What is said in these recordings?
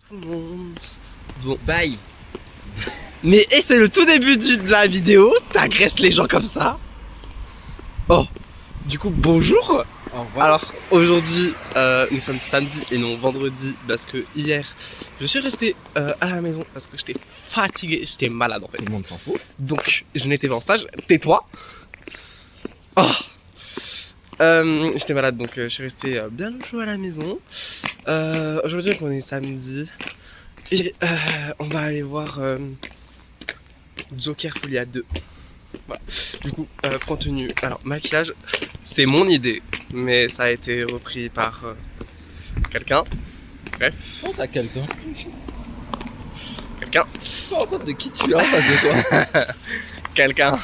tout le monde. Bon, bye. Mais et c'est le tout début de la vidéo, t'agresses les gens comme ça. Oh, du coup bonjour. Au revoir. Alors aujourd'hui nous sommes samedi et non vendredi parce que hier je suis resté à la maison parce que j'étais fatigué, j'étais malade en fait. Tout le monde s'en fout. Donc je n'étais pas en stage, tais-toi. Oh. J'étais malade donc je suis resté bien au chaud à la maison. Aujourd'hui on est samedi et on va aller voir Joker Folia 2. Voilà. Du coup, point tenu. Alors, maquillage, c'était mon idée, mais ça a été repris par quelqu'un. Bref. Pense à quelqu'un. Quelqu'un. Tu te rends compte de qui tu es en face de toi. Quelqu'un.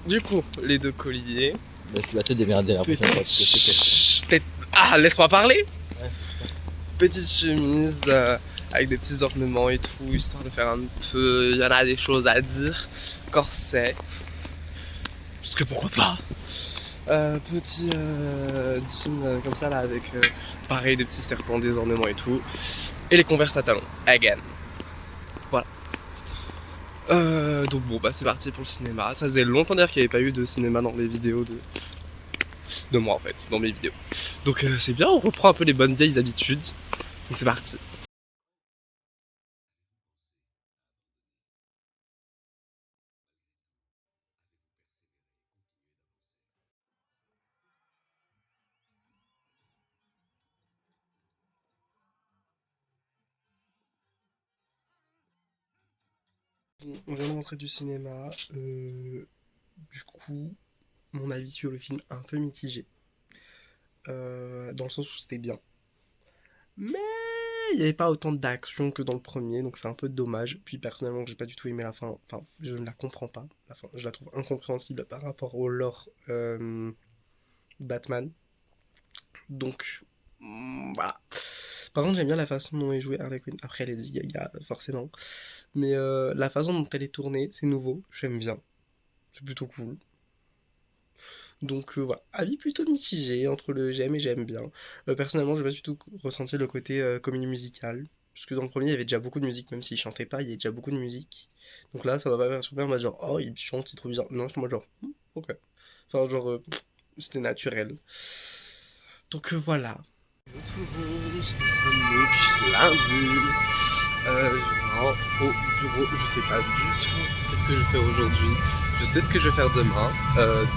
Du coup, les deux colliers. Bah, tu vas te démerder la prochaine fois. Parce que c'était... Ah, laisse-moi parler. Ouais. Petite chemise avec des petits ornements et tout, histoire de faire un peu. Il y en a des choses à dire. Corset. Parce que pourquoi pas. Petit jean comme ça là avec pareil des petits serpents, des ornements et tout. Et les Converse à talons. Again. Voilà. Donc bon bah c'est parti pour le cinéma. Ça faisait longtemps d'ailleurs qu'il n'y avait pas eu de cinéma dans les vidéos de moi en fait, dans mes vidéos. Donc c'est bien, on reprend un peu les bonnes vieilles habitudes. Donc c'est parti. On vient de rentrer du cinéma. Du coup, mon avis sur le film un peu mitigé. Dans le sens où c'était bien. Mais il n'y avait pas autant d'action que dans le premier, donc c'est un peu dommage. Puis personnellement, j'ai pas du tout aimé la fin. Enfin, je ne la comprends pas. La fin, je la trouve incompréhensible par rapport au lore Batman. Donc, voilà. Par contre, j'aime bien la façon dont est jouée Harley Quinn. Après, elle est dit Gaga, forcément. Mais la façon dont elle est tournée, c'est nouveau. J'aime bien. C'est plutôt cool. Donc voilà, avis plutôt mitigé entre le j'aime et j'aime bien. Personnellement, j'ai pas du tout ressenti le côté comédie musicale. Parce que dans le premier, il y avait déjà beaucoup de musique, même s'il chantait pas, il y avait déjà beaucoup de musique. Donc là, ça va pas faire super, moi genre, oh, il chante, c'est trop bizarre. Non, moi genre, ok. Enfin, genre, c'était naturel. Donc voilà. Tout le monde, nous sommes donc lundi. Je rentre au bureau, je sais pas du tout qu'est-ce que je vais faire aujourd'hui. Je sais ce que je vais faire demain.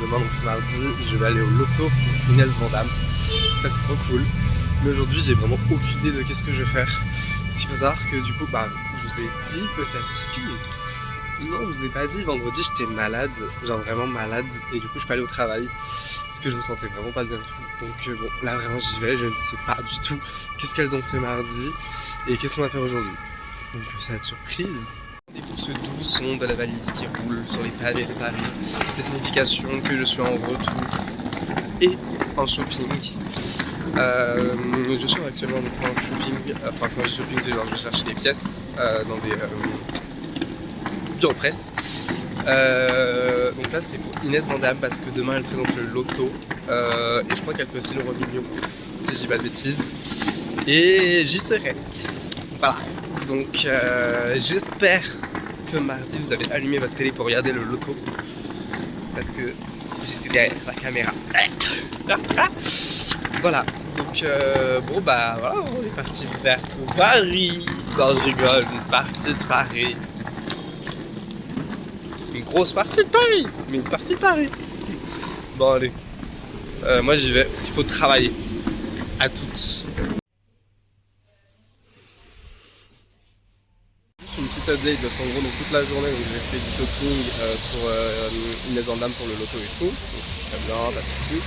Demain, donc mardi, je vais aller au loto pour Inès Vandamme. Ça, c'est trop cool. Mais aujourd'hui, j'ai vraiment aucune idée de qu'est-ce que je vais faire. Parce qu'il faut savoir que du coup, bah, je vous ai dit peut-être. Non, je vous ai pas dit. Vendredi, j'étais malade, genre vraiment malade. Et du coup, je peux aller au travail. Parce que je me sentais vraiment pas bien du tout. Donc bon, là vraiment j'y vais, je ne sais pas du tout qu'est-ce qu'elles ont fait mardi et qu'est-ce qu'on va faire aujourd'hui. Donc ça va être surprise. Et pour ce doux son de la valise qui roule sur les pavés de Paris, c'est signification que je suis en retour et en shopping. Je suis actuellement en shopping, enfin quand je dis shopping c'est genre je vais chercher des pièces dans des bureaux de presse. Donc là c'est pour Inès Vandamme parce que demain elle présente le loto et je crois qu'elle fait aussi le Romillion si je dis pas de bêtises et j'y serai. Voilà, donc j'espère que mardi vous avez allumé votre télé pour regarder le loto parce que j'étais derrière la caméra. Voilà, donc bon bah voilà, on est parti vers tout Paris. Non je rigole, une partie de Paris. Une grosse partie de Paris, mais une partie de Paris. Bon allez, moi j'y vais, parce qu'il faut travailler. À toutes. Une petite update parce qu'en gros donc toute la journée donc j'ai fait du shopping pour Inès Vandamme pour le loto et tout. Donc très bien, pas de soucis.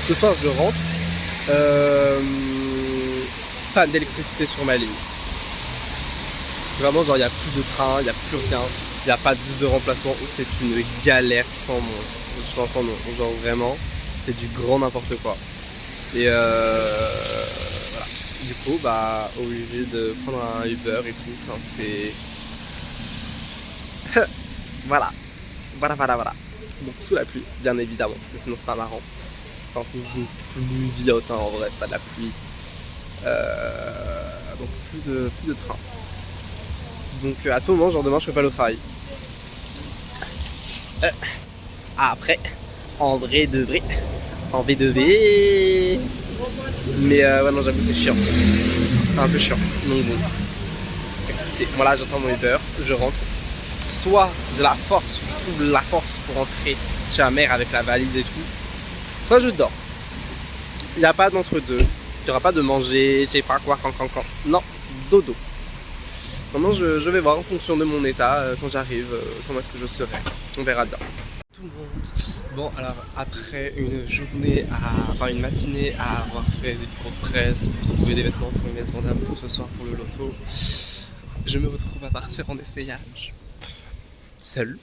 Ce soir je rentre. Panne d'électricité sur ma ligne. Vraiment genre il n'y a plus de train, il n'y a plus rien. Il n'y a pas de bus de remplacement, c'est une galère sans nom. Je pense sans nom, genre vraiment, c'est du grand n'importe quoi. Et voilà. Du coup, bah, obligé de prendre un Uber et tout, enfin c'est... voilà. Voilà. Donc sous la pluie, bien évidemment, parce que sinon c'est pas marrant. Enfin sous une pluie viotte, hein, en vrai, c'est pas de la pluie. Donc plus de train. Donc à tout moment, genre demain je peux pas aller au travail. Après, en vrai de vrai, en V2V. Mais ouais non j'avoue c'est chiant. Un peu chiant. Donc bon. Écoutez, moi là j'attends mon Uber, je rentre. Soit j'ai la force, je trouve la force pour rentrer chez ma mère avec la valise et tout. Soit je dors. Il n'y a pas d'entre-deux. Il n'y aura pas de manger, je sais pas quoi, quand. Non, dodo. Maintenant je vais voir en fonction de mon état quand j'arrive, comment est-ce que je serai. On verra bien. Tout le monde. Bon alors après une journée enfin une matinée à avoir fait des bureaux de presse pour trouver des vêtements pour les Vandamme pour ce soir pour le loto, je me retrouve à partir en essayage seul.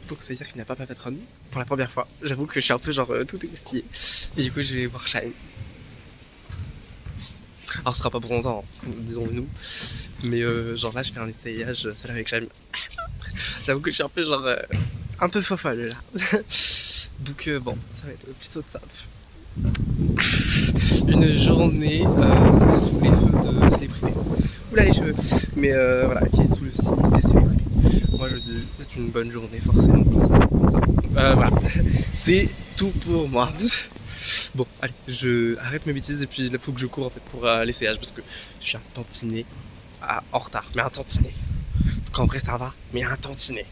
Donc c'est à dire qu'il n'y a pas ma patronne pour la première fois. J'avoue que je suis un peu genre tout émoustillé. Et du coup je vais voir Shine. Alors ce sera pas pour longtemps, hein, disons-nous. Mais genre là je fais un essayage seul avec Shine. J'avoue que je suis un peu genre un peu fofolle là. Donc bon, ça va être plutôt de ça. Une journée sous les feux de célébrité. Oula les cheveux. Mais voilà, qui est sous le signe des célébrités. Moi je dis c'est une bonne journée forcément quand ça passe comme ça. Voilà. C'est tout pour moi. Bon, allez, je arrête mes bêtises et puis il faut que je cours en fait pour l'essayage parce que je suis un tantinet en retard, mais un tantinet. Donc en vrai ça va, mais un tantinet.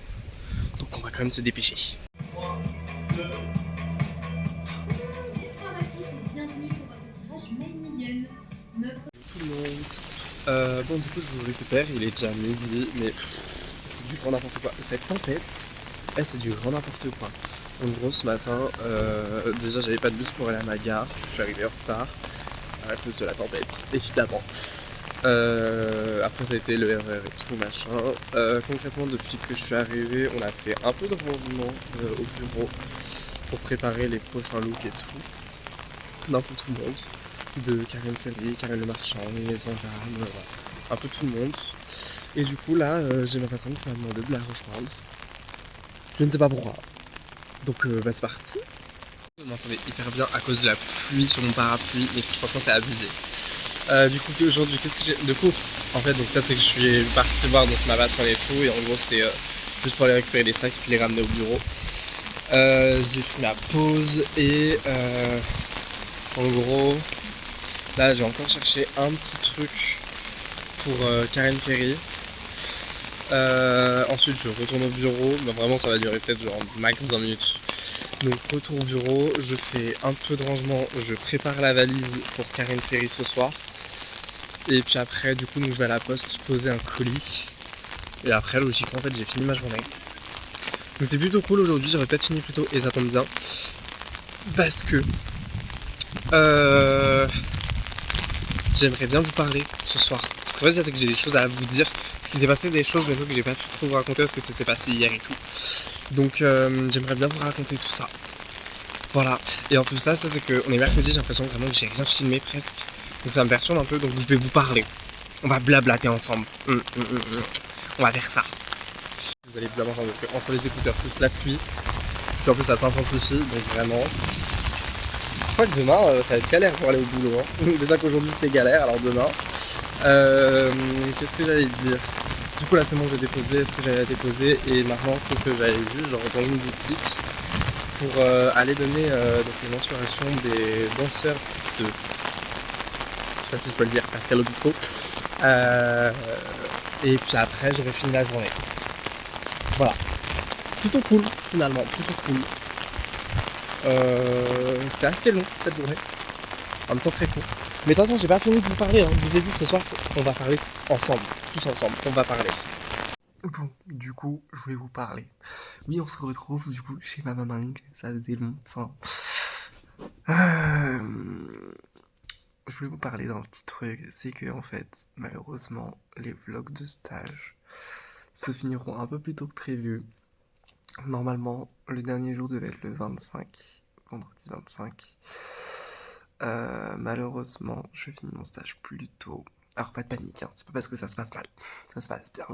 Donc on va quand même se dépêcher. Bonsoir à tous et bienvenue pour votre tirage Mailligan. Tout le monde. Bon du coup je vous récupère, il est déjà midi, mais c'est du grand n'importe quoi. Cette tempête, c'est du grand n'importe quoi. En gros ce matin, déjà j'avais pas de bus pour aller à ma gare, je suis arrivé en retard à cause de la tempête, évidemment. Après ça a été le RER et tout machin. Concrètement depuis que je suis arrivé, on a fait un peu de rangement au bureau pour préparer les prochains looks et tout. D'un peu tout le monde. De Karine Ferry, Karine Le Marchand, Inès Vandamme, voilà. Un peu tout le monde. Et du coup là j'ai ma patronne qui m'a demandé de la rejoindre. Je ne sais pas pourquoi. Donc bah c'est parti. Vous m'entendez hyper bien à cause de la pluie sur mon parapluie, mais franchement c'est abusé. Du coup aujourd'hui qu'est-ce que j'ai de cours en fait, donc ça c'est que je suis parti voir donc ma patronne et tout, et en gros c'est juste pour aller récupérer les sacs et puis les ramener au bureau. J'ai pris ma pause et en gros là je vais encore chercher un petit truc pour Karine Ferry. Ensuite je retourne au bureau, mais vraiment ça va durer peut-être genre max 20 minutes. Donc retour au bureau, je fais un peu de rangement, je prépare la valise pour Karine Ferry ce soir. Et puis après du coup donc, je vais à la poste poser un colis. Et après logiquement en fait j'ai fini ma journée. Donc c'est plutôt cool aujourd'hui, j'aurais peut-être fini plus tôt et ça tombe bien. Parce que j'aimerais bien vous parler ce soir. Parce qu'en fait c'est que j'ai des choses à vous dire. Parce qu'il s'est passé des choses mais sauf que j'ai pas pu trop vous raconter parce que ça s'est passé hier et tout. Donc j'aimerais bien vous raconter tout ça. Voilà. Et en plus ça c'est qu'on est mercredi, j'ai l'impression vraiment que j'ai rien filmé presque. Donc ça me perturbe un peu, donc je vais vous parler. On va blablater ensemble. On va faire ça. Vous allez bien m'entendre parce que entre les écouteurs plus la pluie, puis en plus ça s'intensifie, donc vraiment. Je crois que demain ça va être galère pour aller au boulot. Hein. Déjà qu'aujourd'hui c'était galère, alors demain. Qu'est-ce que j'allais dire? Du coup là c'est bon, j'ai déposé ce que j'avais à déposer et maintenant il faut que j'aille juste genre dans une boutique pour aller donner donc les mensurations des danseurs de... Je sais pas si je peux le dire, Pascal Obispo. Et puis après j'aurai fini la journée. Voilà. Plutôt cool finalement, plutôt cool. C'était assez long cette journée. En même temps très court. Mais de toute façon j'ai pas fini de vous parler, hein. Je vous ai dit ce soir on va parler ensemble. Tous ensemble, on va parler. Bon, du coup, je voulais vous parler. Oui, on se retrouve du coup chez ma maman. Ça faisait longtemps. Je voulais vous parler d'un petit truc. C'est que en fait, malheureusement, les vlogs de stage se finiront un peu plus tôt que prévu. Normalement, le dernier jour devait être le 25, vendredi 25. Malheureusement, je finis mon stage plus tôt. Alors pas de panique, hein. C'est pas parce que ça se passe mal, ça se passe bien.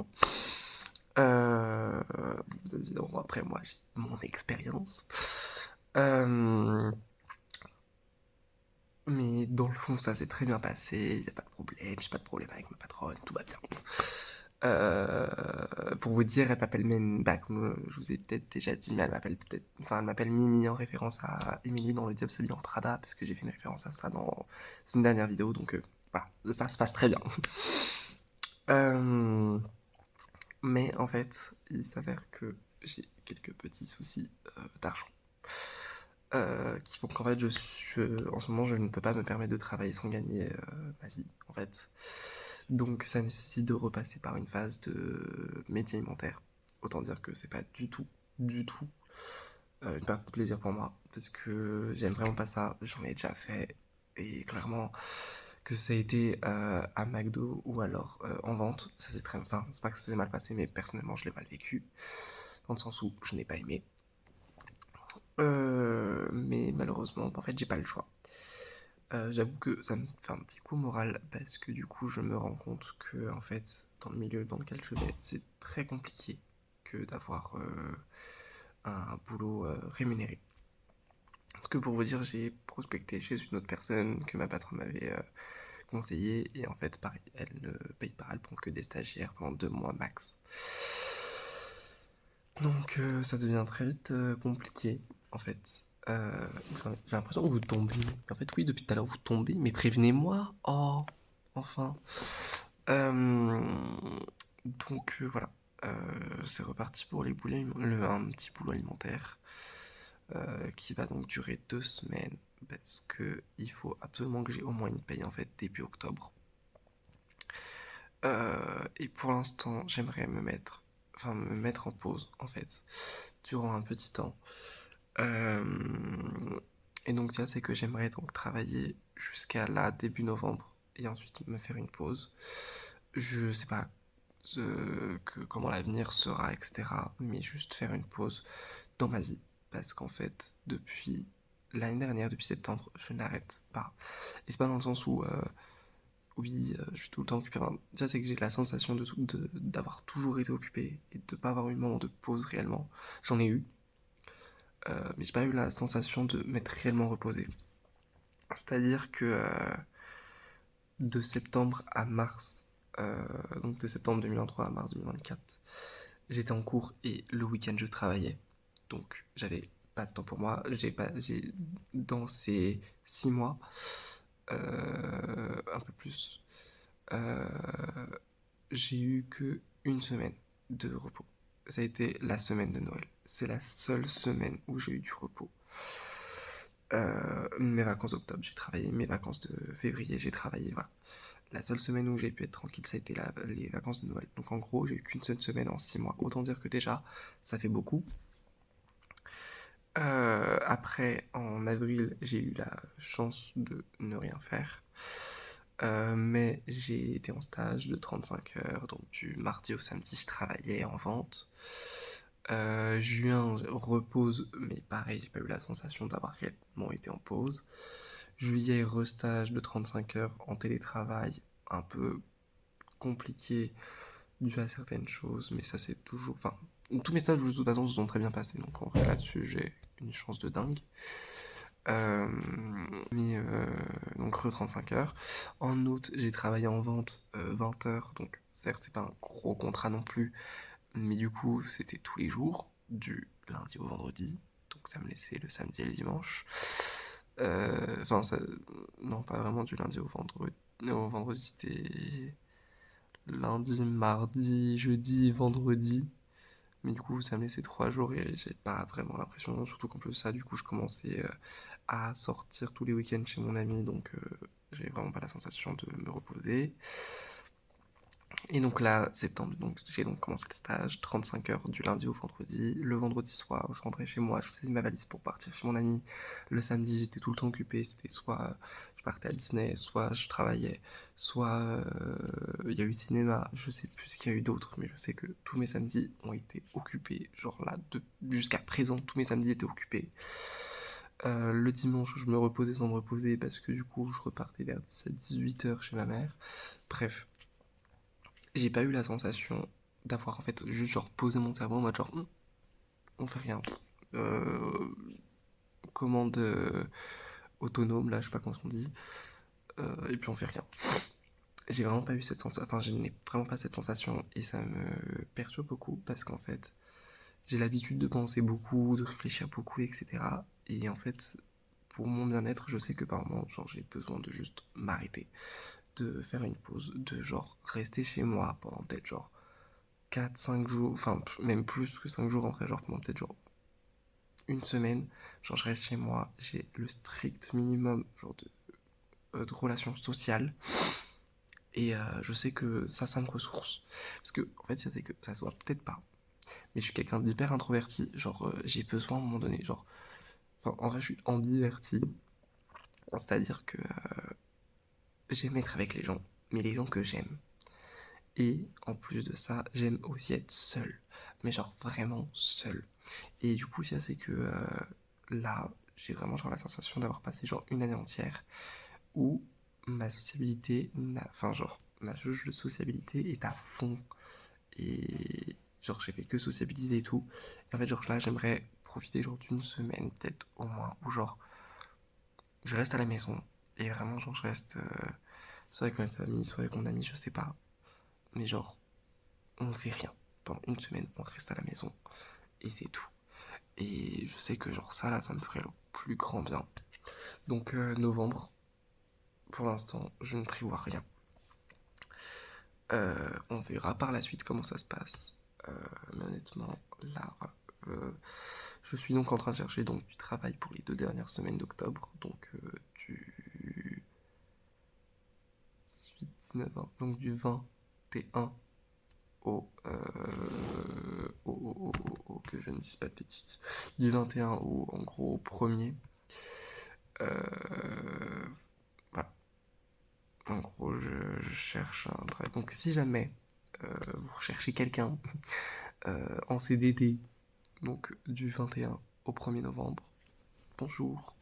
Vous évidemment après moi j'ai mon expérience. Mais dans le fond, ça s'est très bien passé, il y a pas de problème, j'ai pas de problème avec ma patronne, tout va bien. Pour vous dire, elle m'appelle bah, comme je vous ai peut-être déjà dit, mais elle m'appelle Mimi en référence à Emily dans Le Diable s'habille en Prada, parce que j'ai fait une référence à ça dans une dernière vidéo, donc voilà, ça se passe très bien. Euh, mais en fait, il s'avère que j'ai quelques petits soucis d'argent. Qui font qu'en fait, en ce moment, je ne peux pas me permettre de travailler sans gagner ma vie, en fait. Donc, ça nécessite de repasser par une phase de métier alimentaire. Autant dire que c'est pas du tout, une partie de plaisir pour moi, parce que j'aime vraiment pas ça. J'en ai déjà fait, et clairement, que ça a été à McDo ou alors en vente, ça c'est très, enfin, c'est pas que ça s'est mal passé, mais personnellement, je l'ai mal vécu, dans le sens où je n'ai pas aimé. Mais malheureusement, en fait, j'ai pas le choix. J'avoue que ça me fait un petit coup au moral parce que du coup, je me rends compte que en fait, dans le milieu dans lequel je vais, c'est très compliqué que d'avoir un boulot rémunéré. Parce que pour vous dire, j'ai prospecté chez une autre personne que ma patronne m'avait conseillé et en fait, pareil, elle ne paye pas, elle prend que des stagiaires pendant 2 mois max. Donc ça devient très vite compliqué en fait. J'ai l'impression que vous tombez. En fait, oui, depuis tout à l'heure, vous tombez, mais prévenez-moi. Oh, enfin. Euh, donc voilà. C'est reparti pour un petit boulot alimentaire qui va donc durer 2 semaines parce que il faut absolument que j'ai au moins une paye en fait début octobre. Et pour l'instant, j'aimerais me mettre en pause en fait durant un petit temps. Euh, et donc ça, c'est que j'aimerais donc travailler jusqu'à là, début novembre, et ensuite me faire une pause. Je sais pas comment l'avenir sera, etc. Mais juste faire une pause dans ma vie. Parce qu'en fait, depuis l'année dernière, depuis septembre, je n'arrête pas. Et c'est pas dans le sens où, oui, je suis tout le temps occupé. Enfin, ça, c'est que j'ai la sensation d'avoir toujours été occupé et de pas avoir eu un moment de pause réellement. J'en ai eu, mais j'ai pas eu la sensation de m'être réellement reposé. C'est-à-dire que de septembre à mars, donc de septembre 2023 à mars 2024, j'étais en cours et le week-end je travaillais. Donc j'avais pas de temps pour moi. Dans ces 6 mois, un peu plus, euh, j'ai eu que une semaine de repos. Ça a été la semaine de Noël. C'est la seule semaine où j'ai eu du repos. Mes vacances d'octobre, j'ai travaillé. Mes vacances de février, j'ai travaillé. Voilà. La seule semaine où j'ai pu être tranquille, ça a été les vacances de Noël. Donc en gros, j'ai eu qu'une seule semaine en 6 mois. Autant dire que déjà, ça fait beaucoup. Après, en avril, j'ai eu la chance de ne rien faire. Mais j'ai été en stage de 35 heures, donc du mardi au samedi, je travaillais en vente. Juin, repose, mais pareil, j'ai pas eu la sensation d'avoir réellement été en pause. Juillet, restage de 35 heures en télétravail, un peu compliqué dû à certaines choses, mais ça c'est toujours. Enfin, tous mes stages de toute façon se sont très bien passés, donc en vrai là-dessus j'ai une chance de dingue. Euh, mais donc 35 heures. En août, j'ai travaillé en vente 20 heures, donc certes c'est pas un gros contrat non plus, mais du coup c'était tous les jours, du lundi au vendredi, donc ça me laissait le samedi et le dimanche. Enfin, non, pas vraiment du lundi au vendredi. Au vendredi, c'était lundi, mardi, jeudi, vendredi. Mais du coup, ça me laissait 3 jours et j'ai pas vraiment l'impression, surtout qu'en plus ça, du coup, je commençais à sortir tous les week-ends chez mon ami, donc j'avais vraiment pas la sensation de me reposer. Et donc là, septembre, donc j'ai donc commencé le stage, 35 heures du lundi au vendredi. Le vendredi soir, je rentrais chez moi, je faisais ma valise pour partir chez mon ami. Le samedi, j'étais tout le temps occupé, c'était soit je partais à Disney, soit je travaillais, soit il y a eu cinéma, je sais plus ce qu'il y a eu d'autre, mais je sais que tous mes samedis ont été occupés. Genre là, jusqu'à présent, tous mes samedis étaient occupés. Le dimanche, je me reposais sans me reposer parce que du coup, je repartais vers 17-18 heures chez ma mère. Bref, j'ai pas eu la sensation d'avoir en fait juste genre posé mon cerveau en mode genre on fait rien. Euh, commande autonome, là, je sais pas comment on dit, et puis on fait rien. J'ai vraiment pas eu cette sensation, enfin, je n'ai vraiment pas cette sensation, et ça me perturbe beaucoup, parce qu'en fait, j'ai l'habitude de penser beaucoup, de réfléchir beaucoup, etc. Et en fait, pour mon bien-être, je sais que par moment, genre, j'ai besoin de juste m'arrêter, de faire une pause, de genre rester chez moi pendant peut-être genre 4-5 jours, enfin même plus que 5 jours en vrai, genre pendant peut-être genre une semaine, genre je reste chez moi, j'ai le strict minimum genre de relations sociales, et je sais que ça me ressource. Parce que en fait, c'est que ça se voit peut-être pas, mais je suis quelqu'un d'hyper introverti, genre j'ai besoin à un moment donné, genre, enfin en vrai je suis ambiverti, c'est-à-dire que j'aime être avec les gens, mais les gens que j'aime. Et en plus de ça, j'aime aussi être seul, mais genre vraiment seul. Et du coup, ça c'est que là, j'ai vraiment genre la sensation d'avoir passé genre une année entière où ma sociabilité, enfin genre ma jauge de sociabilité est à fond. Et genre j'ai fait que sociabiliser et tout. Et en fait genre là, j'aimerais profiter genre d'une semaine peut-être au moins, où genre je reste à la maison et vraiment genre je reste soit avec ma famille, soit avec mon ami, je sais pas. Mais genre on fait rien. Pendant une semaine, on reste à la maison et c'est tout. Et je sais que genre ça là, ça me ferait le plus grand bien. Donc novembre, pour l'instant, je ne prévois rien. On verra par la suite comment ça se passe. Mais honnêtement, là, je suis donc en train de chercher donc du travail pour les 2 dernières semaines d'octobre. Donc du 18, 19, 20, donc du 21 que je ne dise pas de bêtises, du 21 au en gros au premier. Voilà. En gros, je cherche un travail. Donc si jamais vous recherchez quelqu'un en CDD, donc du 21 au 1er novembre, bonjour.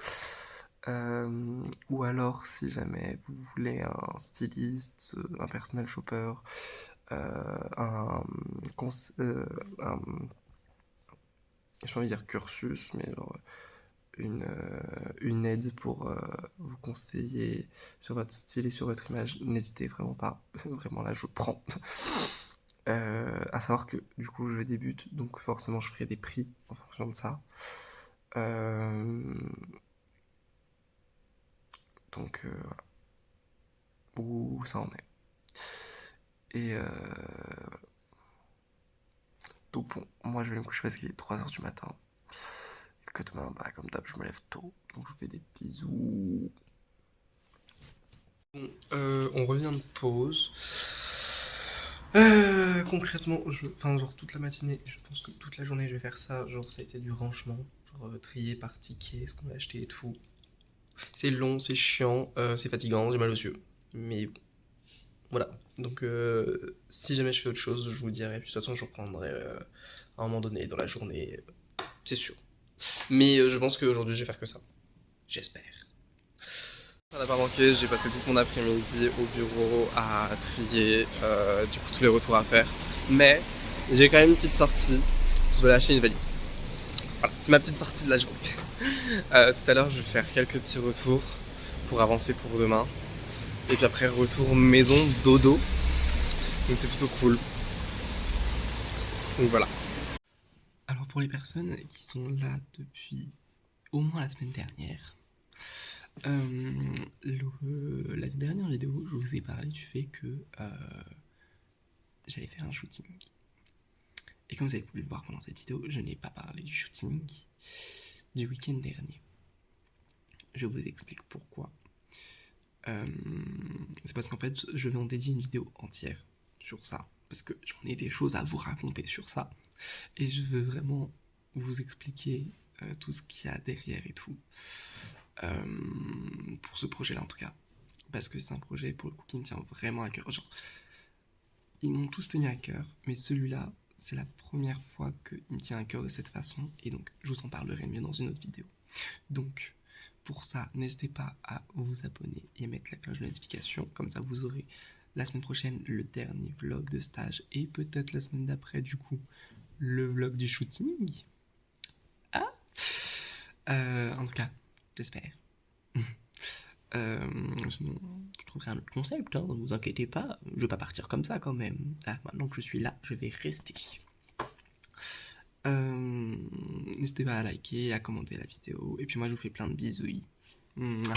Ou alors si jamais vous voulez un styliste, un personal shopper, un, un, j'ai envie de dire cursus, mais genre une aide pour vous conseiller sur votre style et sur votre image, n'hésitez vraiment pas. Vraiment là, je prends. À savoir que du coup, je débute, donc forcément, je ferai des prix en fonction de ça. Donc, voilà. Où ça en est. Et donc, bon, moi, je vais me coucher parce qu'il est 3h du matin. Et que demain, bah, comme d'hab, je me lève tôt. Donc, je vous fais des bisous. Bon, on revient de pause. Concrètement, enfin, genre toute la matinée, je pense que toute la journée je vais faire ça. Genre, ça a été du rangement, genre trier par ticket, ce qu'on a acheté et tout. C'est long, c'est chiant, c'est fatigant, j'ai mal aux yeux. Mais bon, voilà. Donc, si jamais je fais autre chose, je vous dirai. Puis, de toute façon, je reprendrai à un moment donné dans la journée, c'est sûr. Mais je pense qu'aujourd'hui, je vais faire que ça. J'espère. Ça n'a pas manqué, j'ai passé tout mon après-midi au bureau à trier, du coup tous les retours à faire. Mais j'ai quand même une petite sortie, je vais lâcher une valise. Voilà, c'est ma petite sortie de la journée. Tout à l'heure je vais faire quelques petits retours pour avancer pour demain. Et puis après retour maison, dodo. Donc c'est plutôt cool. Donc voilà. Alors pour les personnes qui sont là depuis au moins la semaine dernière, la dernière vidéo, je vous ai parlé du fait que j'allais faire un shooting. Et comme vous avez pu le voir pendant cette vidéo, je n'ai pas parlé du shooting du week-end dernier. Je vous explique pourquoi. C'est parce qu'en fait, je vais en dédier une vidéo entière sur ça. Parce que j'en ai des choses à vous raconter sur ça. Et je veux vraiment vous expliquer tout ce qu'il y a derrière et tout. Pour ce projet-là en tout cas. Parce que c'est un projet pour le coup qui me tient vraiment à cœur. Genre, ils m'ont tous tenu à cœur, mais celui-là, c'est la première fois qu'il me tient à cœur de cette façon, et donc je vous en parlerai mieux dans une autre vidéo. Donc, pour ça, n'hésitez pas à vous abonner et à mettre la cloche de notification, comme ça vous aurez la semaine prochaine le dernier vlog de stage, et peut-être la semaine d'après, du coup, le vlog du shooting. Ah en tout cas, j'espère. Sinon, je trouverai un autre concept, hein, ne vous inquiétez pas. Je vais pas partir comme ça quand même. Ah, maintenant que je suis là, je vais rester. N'hésitez pas à liker, à commenter la vidéo. Et puis moi, je vous fais plein de bisous. Mouah.